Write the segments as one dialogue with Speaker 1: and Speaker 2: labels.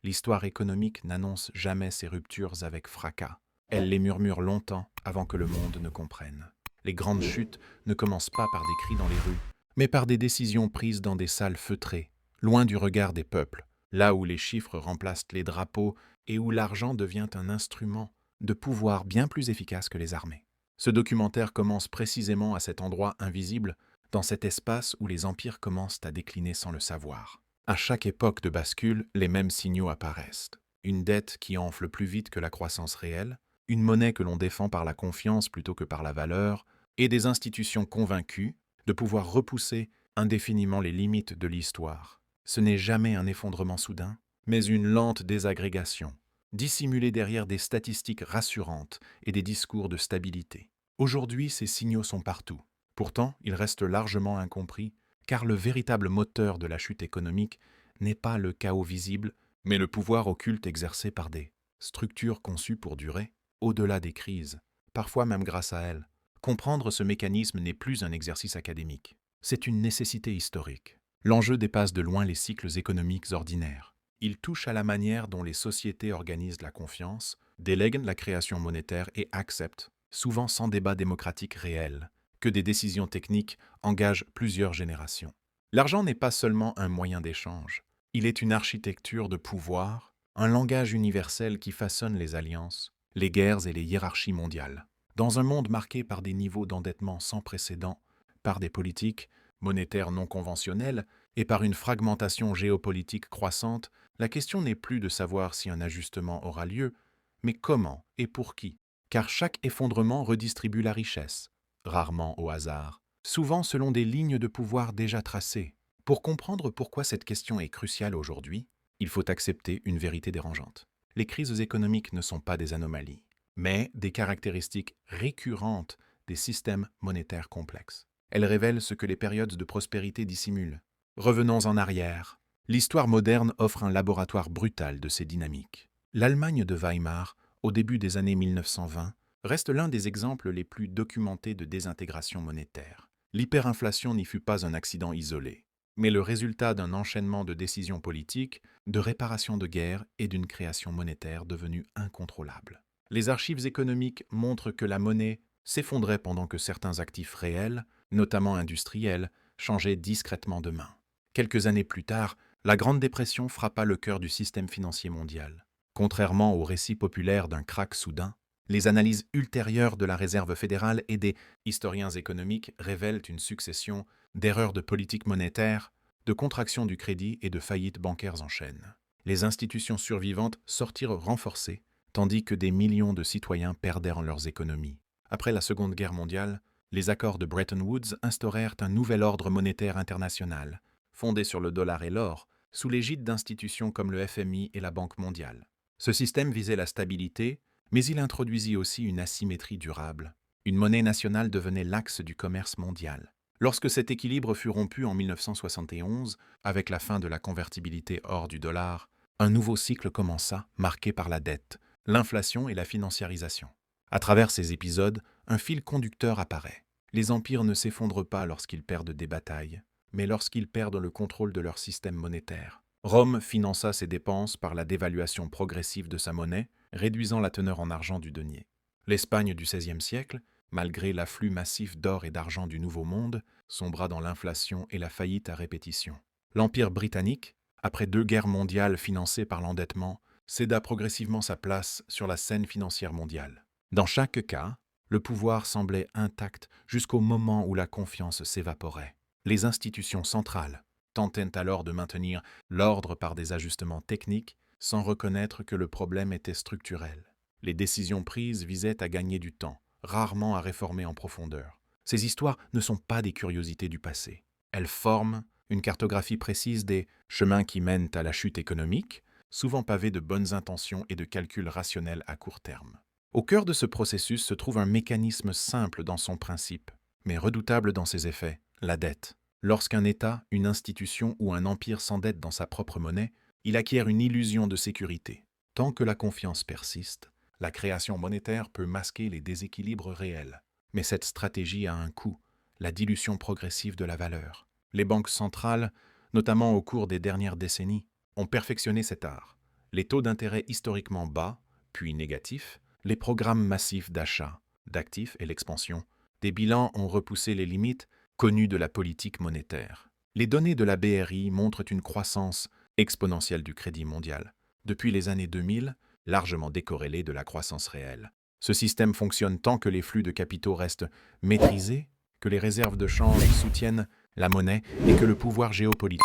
Speaker 1: l'histoire économique n'annonce jamais ces ruptures avec fracas. Elle les murmure longtemps avant que le monde ne comprenne. Les grandes chutes ne commencent pas par des cris dans les rues, mais par des décisions prises dans des salles feutrées, loin du regard des peuples, là où les chiffres remplacent les drapeaux et où l'argent devient un instrument de pouvoir bien plus efficace que les armées. Ce documentaire commence précisément à cet endroit invisible, dans cet espace où les empires commencent à décliner sans le savoir. À chaque époque de bascule, les mêmes signaux apparaissent. Une dette qui enfle plus vite que la croissance réelle, une monnaie que l'on défend par la confiance plutôt que par la valeur, et des institutions convaincues de pouvoir repousser indéfiniment les limites de l'histoire. Ce n'est jamais un effondrement soudain, mais une lente désagrégation, dissimulée derrière des statistiques rassurantes et des discours de stabilité. Aujourd'hui, ces signaux sont partout. Pourtant, ils restent largement incompris, car le véritable moteur de la chute économique n'est pas le chaos visible, mais le pouvoir occulte exercé par des structures conçues pour durer, au-delà des crises, parfois même grâce à elles. Comprendre ce mécanisme n'est plus un exercice académique, c'est une nécessité historique. L'enjeu dépasse de loin les cycles économiques ordinaires. Il touche à la manière dont les sociétés organisent la confiance, délèguent la création monétaire et acceptent, souvent sans débat démocratique réel, que des décisions techniques engagent plusieurs générations. L'argent n'est pas seulement un moyen d'échange, il est une architecture de pouvoir, un langage universel qui façonne les alliances, les guerres et les hiérarchies mondiales. Dans un monde marqué par des niveaux d'endettement sans précédent, par des politiques monétaires non conventionnelles et par une fragmentation géopolitique croissante, la question n'est plus de savoir si un ajustement aura lieu, mais comment et pour qui. Car chaque effondrement redistribue la richesse, rarement au hasard, souvent selon des lignes de pouvoir déjà tracées. Pour comprendre pourquoi cette question est cruciale aujourd'hui, il faut accepter une vérité dérangeante. Les crises économiques ne sont pas des anomalies, mais des caractéristiques récurrentes des systèmes monétaires complexes. Elles révèlent ce que les périodes de prospérité dissimulent. Revenons en arrière. L'histoire moderne offre un laboratoire brutal de ces dynamiques. L'Allemagne de Weimar, au début des années 1920, reste l'un des exemples les plus documentés de désintégration monétaire. L'hyperinflation n'y fut pas un accident isolé, mais le résultat d'un enchaînement de décisions politiques, de réparation de guerre et d'une création monétaire devenue incontrôlable. Les archives économiques montrent que la monnaie s'effondrait pendant que certains actifs réels, notamment industriels, changeaient discrètement de main. Quelques années plus tard, la Grande Dépression frappa le cœur du système financier mondial. Contrairement au récit populaire d'un krach soudain, les analyses ultérieures de la Réserve fédérale et des historiens économiques révèlent une succession d'erreurs de politique monétaire, de contraction du crédit et de faillites bancaires en chaîne. Les institutions survivantes sortirent renforcées, tandis que des millions de citoyens perdèrent leurs économies. Après la Seconde Guerre mondiale, les accords de Bretton Woods instaurèrent un nouvel ordre monétaire international, fondé sur le dollar et l'or, sous l'égide d'institutions comme le FMI et la Banque mondiale. Ce système visait la stabilité, mais il introduisit aussi une asymétrie durable. Une monnaie nationale devenait l'axe du commerce mondial. Lorsque cet équilibre fut rompu en 1971, avec la fin de la convertibilité hors du dollar, un nouveau cycle commença, marqué par la dette, l'inflation et la financiarisation. À travers ces épisodes, un fil conducteur apparaît. Les empires ne s'effondrent pas lorsqu'ils perdent des batailles, mais lorsqu'ils perdent le contrôle de leur système monétaire. Rome finança ses dépenses par la dévaluation progressive de sa monnaie, réduisant la teneur en argent du denier. L'Espagne du XVIe siècle, malgré l'afflux massif d'or et d'argent du Nouveau Monde, sombra dans l'inflation et la faillite à répétition. L'Empire britannique, après 2 guerres mondiales financées par l'endettement, céda progressivement sa place sur la scène financière mondiale. Dans chaque cas, le pouvoir semblait intact jusqu'au moment où la confiance s'évaporait. Les institutions centrales tentaient alors de maintenir l'ordre par des ajustements techniques sans reconnaître que le problème était structurel. Les décisions prises visaient à gagner du temps, rarement à réformer en profondeur. Ces histoires ne sont pas des curiosités du passé. Elles forment une cartographie précise des chemins qui mènent à la chute économique, souvent pavés de bonnes intentions et de calculs rationnels à court terme. Au cœur de ce processus se trouve un mécanisme simple dans son principe, mais redoutable dans ses effets, la dette. Lorsqu'un État, une institution ou un empire s'endette dans sa propre monnaie, il acquiert une illusion de sécurité. Tant que la confiance persiste, la création monétaire peut masquer les déséquilibres réels. Mais cette stratégie a un coût, la dilution progressive de la valeur. Les banques centrales, notamment au cours des dernières décennies, ont perfectionné cet art. les taux d'intérêt historiquement bas, puis négatifs, les programmes massifs d'achat d'actifs et l'expansion des bilans ont repoussé les limites connues de la politique monétaire. Les données de la BRI montrent une croissance exponentielle du crédit mondial, depuis les années 2000, largement décorrélée de la croissance réelle. Ce système fonctionne tant que les flux de capitaux restent maîtrisés, que les réserves de change soutiennent la monnaie et que le pouvoir géopolitique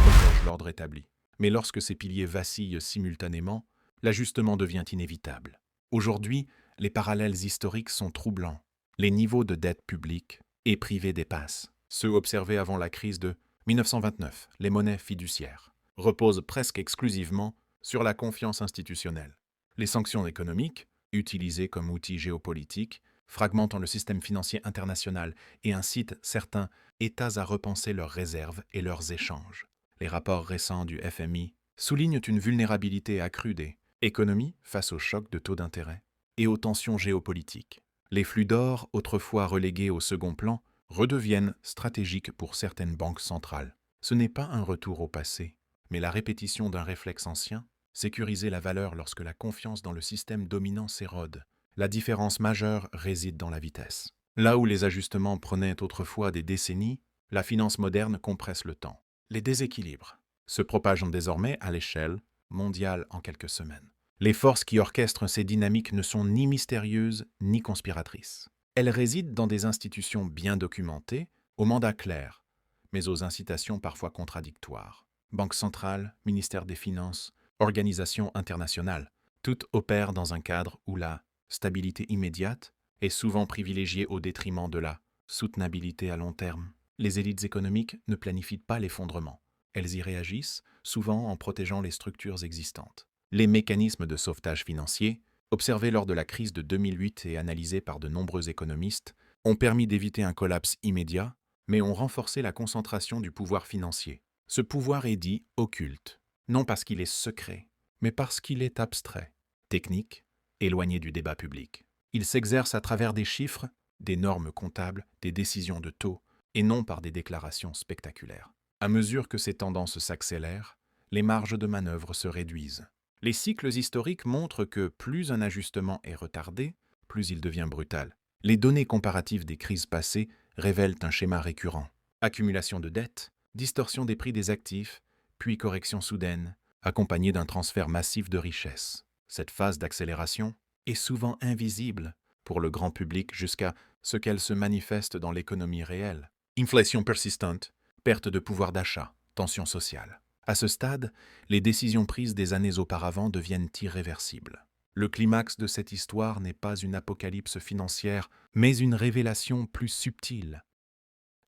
Speaker 1: protège l'ordre établi. Mais lorsque ces piliers vacillent simultanément, l'ajustement devient inévitable. Aujourd'hui, les parallèles historiques sont troublants. Les niveaux de dette publique et privée dépassent ceux observés avant la crise de 1929. Les monnaies fiduciaires reposent presque exclusivement sur la confiance institutionnelle. Les sanctions économiques, utilisées comme outil géopolitique, fragmentent le système financier international et incitent certains États à repenser leurs réserves et leurs échanges. Les rapports récents du FMI soulignent une vulnérabilité accrue des économies face aux chocs de taux d'intérêt et aux tensions géopolitiques. Les flux d'or, autrefois relégués au second plan, redeviennent stratégiques pour certaines banques centrales. Ce n'est pas un retour au passé, mais la répétition d'un réflexe ancien, sécuriser la valeur lorsque la confiance dans le système dominant s'érode. La différence majeure réside dans la vitesse. Là où les ajustements prenaient autrefois des décennies, la finance moderne compresse le temps. Les déséquilibres se propagent désormais à l'échelle mondiale en quelques semaines. Les forces qui orchestrent ces dynamiques ne sont ni mystérieuses ni conspiratrices. Elles résident dans des institutions bien documentées, au mandat clair, mais aux incitations parfois contradictoires. Banque centrale, ministère des Finances, organisations internationales, toutes opèrent dans un cadre où la stabilité immédiate est souvent privilégiée au détriment de la soutenabilité à long terme. Les élites économiques ne planifient pas l'effondrement. Elles y réagissent, souvent en protégeant les structures existantes. Les mécanismes de sauvetage financier, observés lors de la crise de 2008 et analysés par de nombreux économistes, ont permis d'éviter un collapse immédiat, mais ont renforcé la concentration du pouvoir financier. Ce pouvoir est dit occulte, non parce qu'il est secret, mais parce qu'il est abstrait, technique, éloigné du débat public. Il s'exerce à travers des chiffres, des normes comptables, des décisions de taux, et non par des déclarations spectaculaires. À mesure que ces tendances s'accélèrent, les marges de manœuvre se réduisent. Les cycles historiques montrent que plus un ajustement est retardé, plus il devient brutal. Les données comparatives des crises passées révèlent un schéma récurrent. Accumulation de dettes, distorsion des prix des actifs, puis correction soudaine, accompagnée d'un transfert massif de richesses. Cette phase d'accélération est souvent invisible pour le grand public jusqu'à ce qu'elle se manifeste dans l'économie réelle. Inflation persistante, perte de pouvoir d'achat, tension sociale. À ce stade, les décisions prises des années auparavant deviennent irréversibles. Le climax de cette histoire n'est pas une apocalypse financière, mais une révélation plus subtile.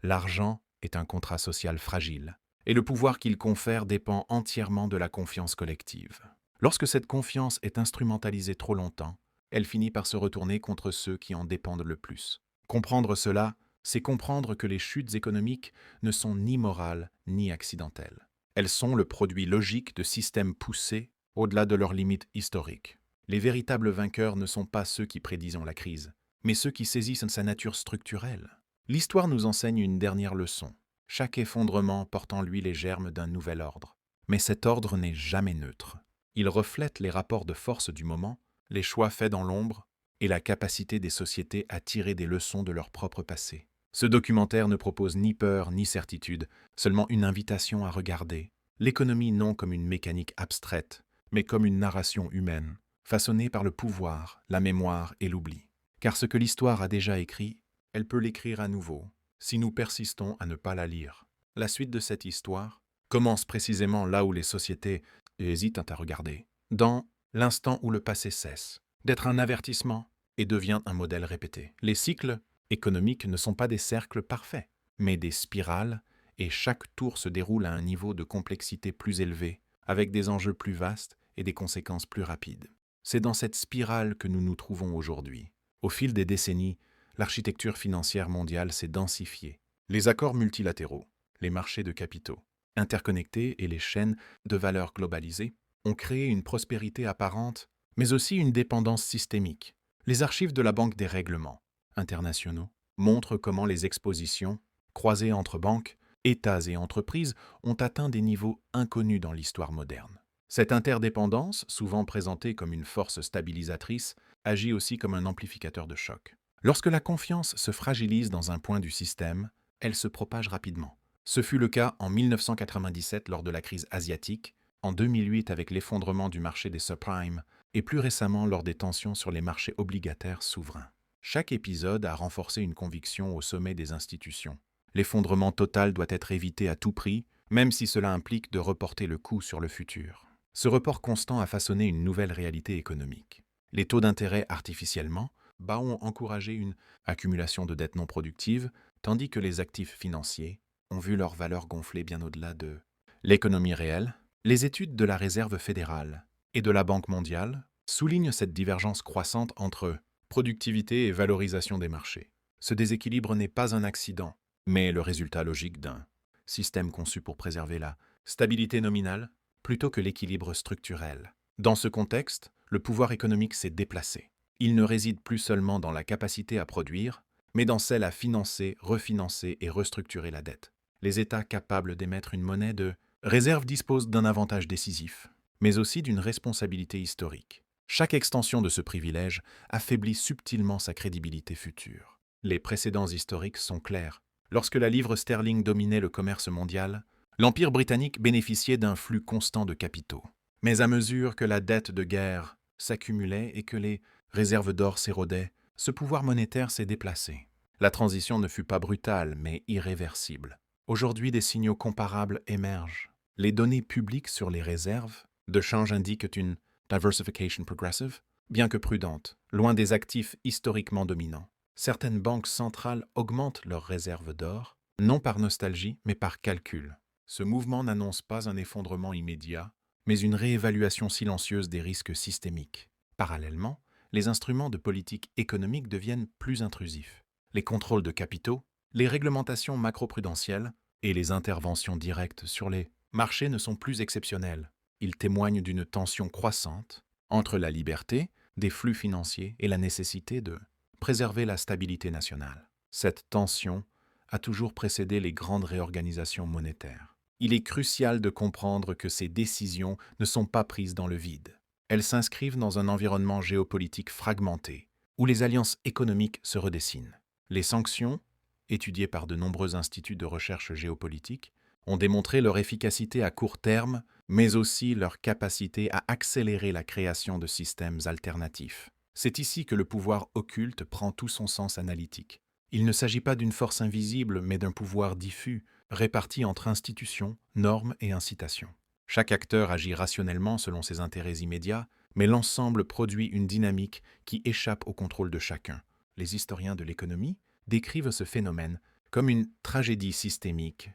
Speaker 1: L'argent est un contrat social fragile, et le pouvoir qu'il confère dépend entièrement de la confiance collective. Lorsque cette confiance est instrumentalisée trop longtemps, elle finit par se retourner contre ceux qui en dépendent le plus. Comprendre cela, c'est comprendre que les chutes économiques ne sont ni morales ni accidentelles. Elles sont le produit logique de systèmes poussés au-delà de leurs limites historiques. Les véritables vainqueurs ne sont pas ceux qui prédisent la crise, mais ceux qui saisissent sa nature structurelle. L'histoire nous enseigne une dernière leçon. Chaque effondrement porte en lui les germes d'un nouvel ordre. Mais cet ordre n'est jamais neutre. Il reflète les rapports de force du moment, les choix faits dans l'ombre et la capacité des sociétés à tirer des leçons de leur propre passé. Ce documentaire ne propose ni peur ni certitude, seulement une invitation à regarder l'économie non comme une mécanique abstraite, mais comme une narration humaine, façonnée par le pouvoir, la mémoire et l'oubli. Car ce que l'histoire a déjà écrit, elle peut l'écrire à nouveau, si nous persistons à ne pas la lire. La suite de cette histoire commence précisément là où les sociétés hésitent à regarder, dans l'instant où le passé cesse d'être un avertissement et devient un modèle répété. Les cycles économiques ne sont pas des cercles parfaits, mais des spirales, et chaque tour se déroule à un niveau de complexité plus élevé, avec des enjeux plus vastes et des conséquences plus rapides. C'est dans cette spirale que nous nous trouvons aujourd'hui. Au fil des décennies, l'architecture financière mondiale s'est densifiée. Les accords multilatéraux, les marchés de capitaux, interconnectés et les chaînes de valeur globalisées ont créé une prospérité apparente, mais aussi une dépendance systémique. Les archives de la Banque des règlements internationaux montrent comment les expositions, croisées entre banques, États et entreprises, ont atteint des niveaux inconnus dans l'histoire moderne. Cette interdépendance, souvent présentée comme une force stabilisatrice, agit aussi comme un amplificateur de choc. Lorsque la confiance se fragilise dans un point du système, elle se propage rapidement. Ce fut le cas en 1997 lors de la crise asiatique, en 2008 avec l'effondrement du marché des subprimes et plus récemment lors des tensions sur les marchés obligataires souverains. Chaque épisode a renforcé une conviction au sommet des institutions. L'effondrement total doit être évité à tout prix, même si cela implique de reporter le coût sur le futur. Ce report constant a façonné une nouvelle réalité économique. Les taux d'intérêt artificiellement bas ont encouragé une accumulation de dettes non productives, tandis que les actifs financiers ont vu leur valeur gonfler bien au-delà de l'économie réelle. Les études de la Réserve fédérale et de la Banque mondiale soulignent cette divergence croissante entre productivité et valorisation des marchés. Ce déséquilibre n'est pas un accident, mais le résultat logique d'un système conçu pour préserver la stabilité nominale plutôt que l'équilibre structurel. Dans ce contexte, le pouvoir économique s'est déplacé. Il ne réside plus seulement dans la capacité à produire, mais dans celle à financer, refinancer et restructurer la dette. Les États capables d'émettre une monnaie de réserve disposent d'un avantage décisif, mais aussi d'une responsabilité historique. Chaque extension de ce privilège affaiblit subtilement sa crédibilité future. Les précédents historiques sont clairs. Lorsque la livre sterling dominait le commerce mondial, l'Empire britannique bénéficiait d'un flux constant de capitaux. Mais à mesure que la dette de guerre s'accumulait et que les réserves d'or s'érodaient, ce pouvoir monétaire s'est déplacé. La transition ne fut pas brutale, mais irréversible. Aujourd'hui, des signaux comparables émergent. Les données publiques sur les réserves de change indiquent une diversification progressive, bien que prudente, loin des actifs historiquement dominants. Certaines banques centrales augmentent leurs réserves d'or, non par nostalgie, mais par calcul. Ce mouvement n'annonce pas un effondrement immédiat, mais une réévaluation silencieuse des risques systémiques. Parallèlement, les instruments de politique économique deviennent plus intrusifs. Les contrôles de capitaux, les réglementations macroprudentielles et les interventions directes sur les marchés ne sont plus exceptionnels. Ils témoignent d'une tension croissante entre la liberté des flux financiers et la nécessité de préserver la stabilité nationale. Cette tension a toujours précédé les grandes réorganisations monétaires. Il est crucial de comprendre que ces décisions ne sont pas prises dans le vide. Elles s'inscrivent dans un environnement géopolitique fragmenté, où les alliances économiques se redessinent. Les sanctions, étudiées par de nombreux instituts de recherche géopolitique, ont démontré leur efficacité à court terme, mais aussi leur capacité à accélérer la création de systèmes alternatifs. C'est ici que le pouvoir occulte prend tout son sens analytique. Il ne s'agit pas d'une force invisible, mais d'un pouvoir diffus, réparti entre institutions, normes et incitations. Chaque acteur agit rationnellement selon ses intérêts immédiats, mais l'ensemble produit une dynamique qui échappe au contrôle de chacun. Les historiens de l'économie décrivent ce phénomène comme une tragédie systémique,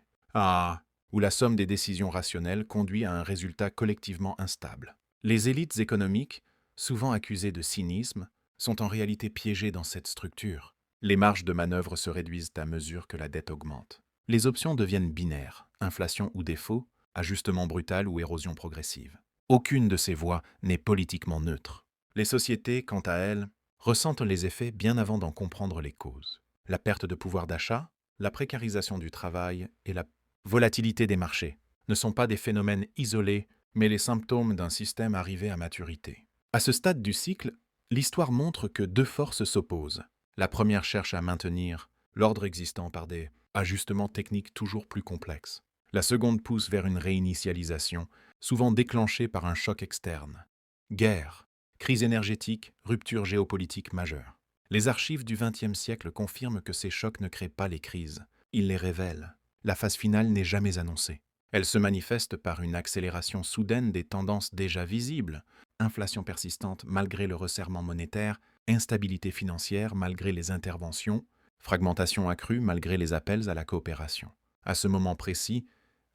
Speaker 1: où la somme des décisions rationnelles conduit à un résultat collectivement instable. Les élites économiques, souvent accusées de cynisme, sont en réalité piégées dans cette structure. Les marges de manœuvre se réduisent à mesure que la dette augmente. Les options deviennent binaires, inflation ou défaut, ajustement brutal ou érosion progressive. Aucune de ces voies n'est politiquement neutre. Les sociétés, quant à elles, ressentent les effets bien avant d'en comprendre les causes. La perte de pouvoir d'achat, la précarisation du travail et la volatilité des marchés ne sont pas des phénomènes isolés, mais les symptômes d'un système arrivé à maturité. À ce stade du cycle, l'histoire montre que deux forces s'opposent. La première cherche à maintenir l'ordre existant par des ajustements techniques toujours plus complexes. La seconde pousse vers une réinitialisation, souvent déclenchée par un choc externe. Guerre, crise énergétique, rupture géopolitique majeure. Les archives du XXe siècle confirment que ces chocs ne créent pas les crises, ils les révèlent. La phase finale n'est jamais annoncée. Elle se manifeste par une accélération soudaine des tendances déjà visibles, inflation persistante malgré le resserrement monétaire, instabilité financière malgré les interventions, fragmentation accrue malgré les appels à la coopération. À ce moment précis,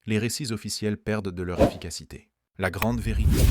Speaker 1: les récits officiels perdent de leur efficacité. La grande vérité,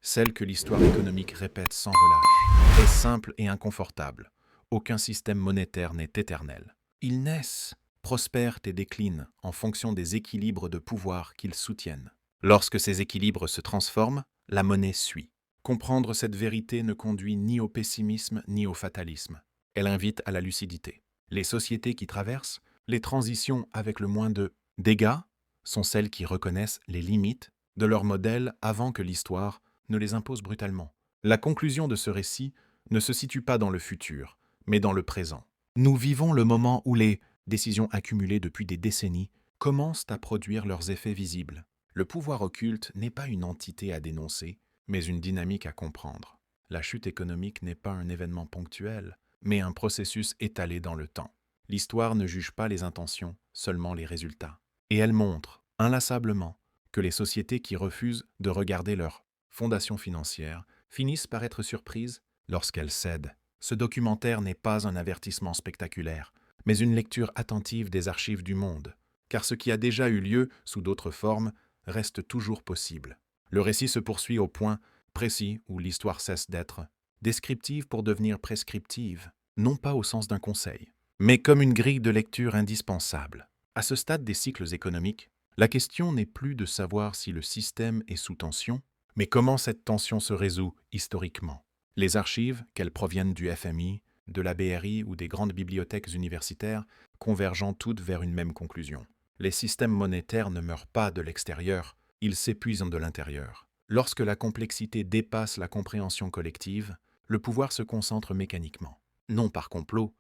Speaker 1: celle que l'histoire économique répète sans relâche, est simple et inconfortable. Aucun système monétaire n'est éternel. Ils naissent, prospèrent et déclinent en fonction des équilibres de pouvoir qu'ils soutiennent. Lorsque ces équilibres se transforment, la monnaie suit. Comprendre cette vérité ne conduit ni au pessimisme ni au fatalisme. Elle invite à la lucidité. Les sociétés qui traversent les transitions avec le moins de dégâts sont celles qui reconnaissent les limites de leur modèle avant que l'histoire ne les impose brutalement. La conclusion de ce récit ne se situe pas dans le futur, mais dans le présent. Nous vivons le moment où les décisions accumulées depuis des décennies commencent à produire leurs effets visibles. Le pouvoir occulte n'est pas une entité à dénoncer, mais une dynamique à comprendre. La chute économique n'est pas un événement ponctuel, mais un processus étalé dans le temps. L'histoire ne juge pas les intentions, seulement les résultats. Et elle montre, inlassablement, que les sociétés qui refusent de regarder leur fondation financière finissent par être surprises lorsqu'elles cèdent. Ce documentaire n'est pas un avertissement spectaculaire, mais une lecture attentive des archives du monde, car ce qui a déjà eu lieu sous d'autres formes reste toujours possible. Le récit se poursuit au point précis où l'histoire cesse d'être descriptive pour devenir prescriptive, non pas au sens d'un conseil, mais comme une grille de lecture indispensable. À ce stade des cycles économiques, la question n'est plus de savoir si le système est sous tension, mais comment cette tension se résout historiquement. Les archives, qu'elles proviennent du FMI, de la BRI ou des grandes bibliothèques universitaires, convergeant toutes vers une même conclusion. Les systèmes monétaires ne meurent pas de l'extérieur, ils s'épuisent de l'intérieur. Lorsque la complexité dépasse la compréhension collective, le pouvoir se concentre mécaniquement, non par complot,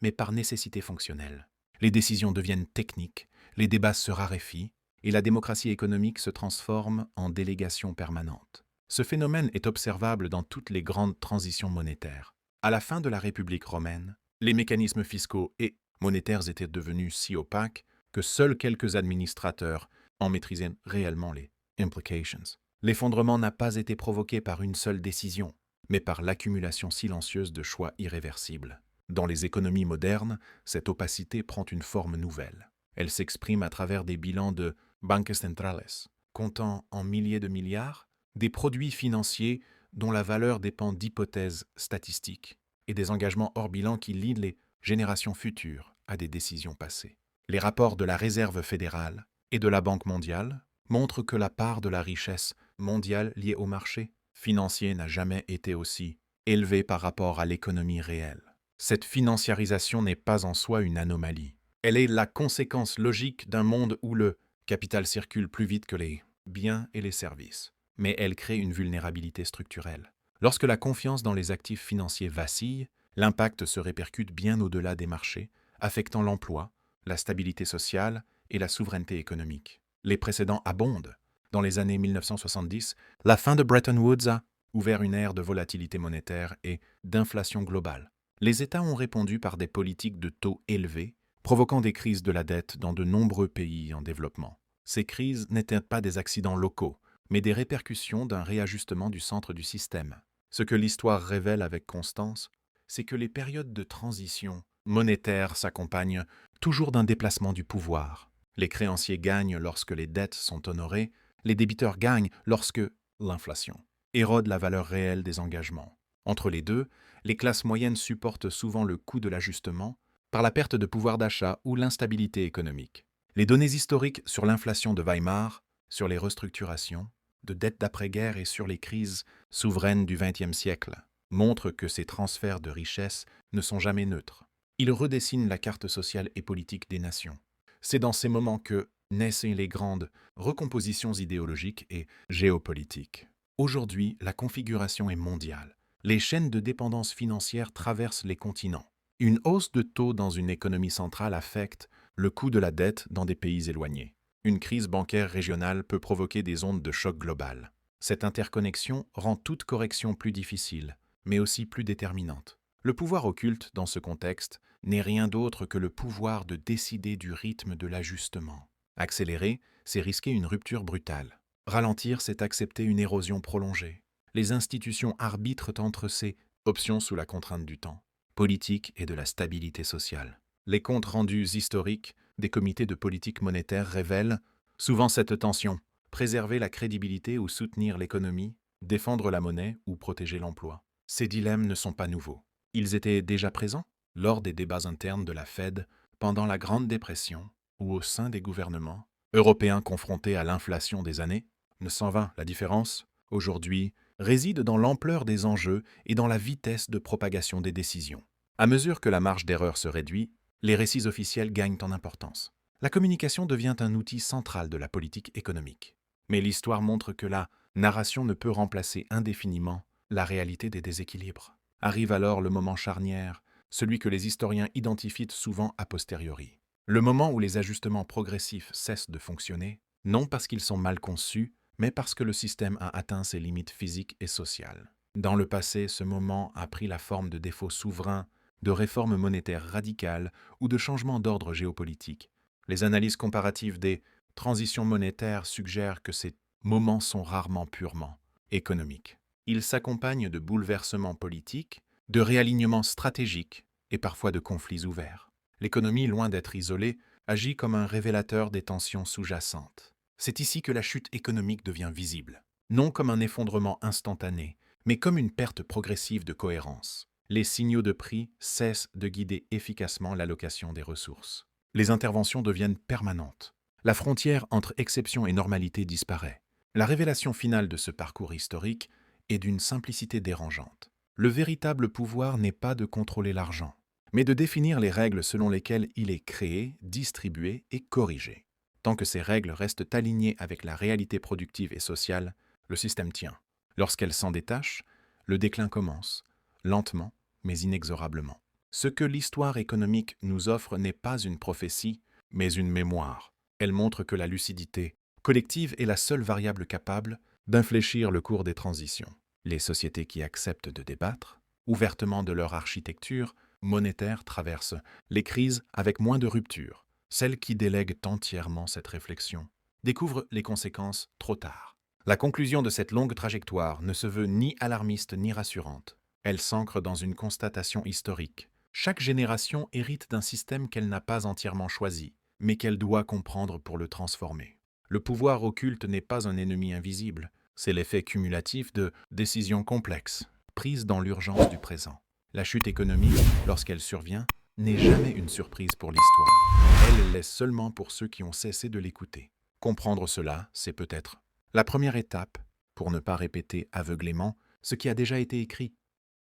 Speaker 1: mais par nécessité fonctionnelle. Les décisions deviennent techniques, les débats se raréfient, et la démocratie économique se transforme en délégation permanente. Ce phénomène est observable dans toutes les grandes transitions monétaires. À la fin de la République romaine, les mécanismes fiscaux et monétaires étaient devenus si opaques que seuls quelques administrateurs en maîtrisaient réellement les implications. L'effondrement n'a pas été provoqué par une seule décision, mais par l'accumulation silencieuse de choix irréversibles. Dans les économies modernes, cette opacité prend une forme nouvelle. Elle s'exprime à travers des bilans de banques centrales, comptant en milliers de milliards, des produits financiers dont la valeur dépend d'hypothèses statistiques et des engagements hors bilan qui lient les générations futures à des décisions passées. Les rapports de la Réserve fédérale et de la Banque mondiale montrent que la part de la richesse mondiale liée au marché financier n'a jamais été aussi élevée par rapport à l'économie réelle. Cette financiarisation n'est pas en soi une anomalie. Elle est la conséquence logique d'un monde où le capital circule plus vite que les biens et les services. Mais elle crée une vulnérabilité structurelle. Lorsque la confiance dans les actifs financiers vacille, l'impact se répercute bien au-delà des marchés, affectant l'emploi, la stabilité sociale et la souveraineté économique. Les précédents abondent. Dans les années 1970, la fin de Bretton Woods a ouvert une ère de volatilité monétaire et d'inflation globale. Les États ont répondu par des politiques de taux élevés, provoquant des crises de la dette dans de nombreux pays en développement. Ces crises n'étaient pas des accidents locaux, mais des répercussions d'un réajustement du centre du système. Ce que l'histoire révèle avec constance, c'est que les périodes de transition monétaire s'accompagnent toujours d'un déplacement du pouvoir. Les créanciers gagnent lorsque les dettes sont honorées, les débiteurs gagnent lorsque l'inflation érode la valeur réelle des engagements. Entre les deux, les classes moyennes supportent souvent le coût de l'ajustement par la perte de pouvoir d'achat ou l'instabilité économique. Les données historiques sur l'inflation de Weimar, sur les restructurations, de dettes d'après-guerre et sur les crises souveraines du XXe siècle montrent que ces transferts de richesses ne sont jamais neutres. Ils redessinent la carte sociale et politique des nations. C'est dans ces moments que naissent les grandes recompositions idéologiques et géopolitiques. Aujourd'hui, la configuration est mondiale. Les chaînes de dépendance financière traversent les continents. Une hausse de taux dans une économie centrale affecte le coût de la dette dans des pays éloignés. Une crise bancaire régionale peut provoquer des ondes de choc global. Cette interconnexion rend toute correction plus difficile, mais aussi plus déterminante. Le pouvoir occulte, dans ce contexte, n'est rien d'autre que le pouvoir de décider du rythme de l'ajustement. Accélérer, c'est risquer une rupture brutale. Ralentir, c'est accepter une érosion prolongée. Les institutions arbitrent entre ces options sous la contrainte du temps politique et de la stabilité sociale. Les comptes rendus historiques des comités de politique monétaire révèlent souvent cette tension, préserver la crédibilité ou soutenir l'économie, défendre la monnaie ou protéger l'emploi. Ces dilemmes ne sont pas nouveaux. Ils étaient déjà présents lors des débats internes de la Fed, pendant la Grande Dépression ou au sein des gouvernements européens confrontés à l'inflation des années 1920. La différence, aujourd'hui, réside dans l'ampleur des enjeux et dans la vitesse de propagation des décisions. À mesure que la marge d'erreur se réduit, les récits officiels gagnent en importance. La communication devient un outil central de la politique économique. Mais l'histoire montre que la narration ne peut remplacer indéfiniment la réalité des déséquilibres. Arrive alors le moment charnière, celui que les historiens identifient souvent a posteriori. Le moment où les ajustements progressifs cessent de fonctionner, non parce qu'ils sont mal conçus, mais parce que le système a atteint ses limites physiques et sociales. Dans le passé, ce moment a pris la forme de défauts souverains, de réformes monétaires radicales ou de changements d'ordre géopolitique. Les analyses comparatives des transitions monétaires suggèrent que ces moments sont rarement purement économiques. Ils s'accompagnent de bouleversements politiques, de réalignements stratégiques et parfois de conflits ouverts. L'économie, loin d'être isolée, agit comme un révélateur des tensions sous-jacentes. C'est ici que la chute économique devient visible, non comme un effondrement instantané, mais comme une perte progressive de cohérence. Les signaux de prix cessent de guider efficacement l'allocation des ressources. Les interventions deviennent permanentes. La frontière entre exception et normalité disparaît. La révélation finale de ce parcours historique est d'une simplicité dérangeante. Le véritable pouvoir n'est pas de contrôler l'argent, mais de définir les règles selon lesquelles il est créé, distribué et corrigé. Tant que ces règles restent alignées avec la réalité productive et sociale, le système tient. Lorsqu'elles s'en détachent, le déclin commence, lentement mais inexorablement. Ce que l'histoire économique nous offre n'est pas une prophétie, mais une mémoire. Elle montre que la lucidité collective est la seule variable capable d'infléchir le cours des transitions. Les sociétés qui acceptent de débattre ouvertement de leur architecture monétaire traversent les crises avec moins de rupture. Celles qui délèguent entièrement cette réflexion découvrent les conséquences trop tard. La conclusion de cette longue trajectoire ne se veut ni alarmiste ni rassurante. Elle s'ancre dans une constatation historique. Chaque génération hérite d'un système qu'elle n'a pas entièrement choisi, mais qu'elle doit comprendre pour le transformer. Le pouvoir occulte n'est pas un ennemi invisible, c'est l'effet cumulatif de décisions complexes, prises dans l'urgence du présent. La chute économique, lorsqu'elle survient, n'est jamais une surprise pour l'histoire. Elle l'est seulement pour ceux qui ont cessé de l'écouter. Comprendre cela, c'est peut-être la première étape pour ne pas répéter aveuglément ce qui a déjà été écrit.